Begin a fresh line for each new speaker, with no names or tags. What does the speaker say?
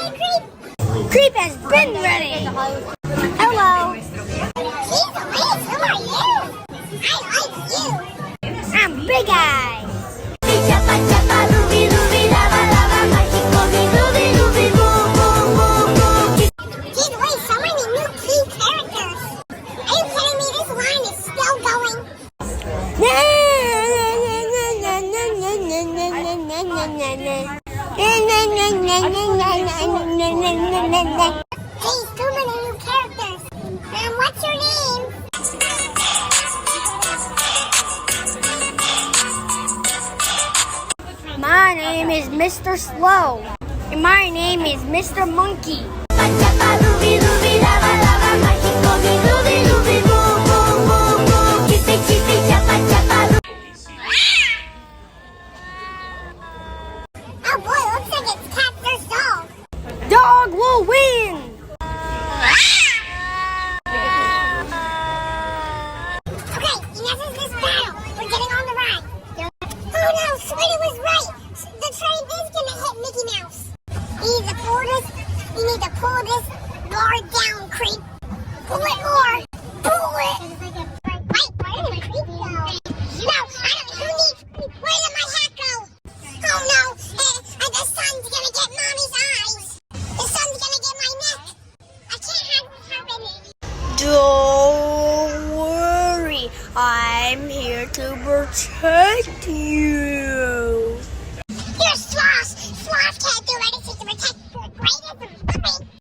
Creep has been ready. Hello. Who are you? I like you. I'm Big Eye. Geez, wait, so many new key characters. Are you kidding me? This line is still going. Geez, too many new characters. What's your name? My name is Mr. Slow. And my name is Mr. Monkey. Oh boy, looks like it's cat versus dog. Dog will win! Okay, enough of this battle. We're getting on the ride. Oh no, Sweetie was right. The train is gonna hit Mickey Mouse. You need to pull this bar down, Creep. Pull it more. Pull it. Wait, where did Creep go? No, I don't. Who needs Creep? Where did my hat go? Oh no, the sun's gonna get Mommy's eyes. The sun's gonna get my neck. I can't have this happening. Don't worry, I'm here to protect you.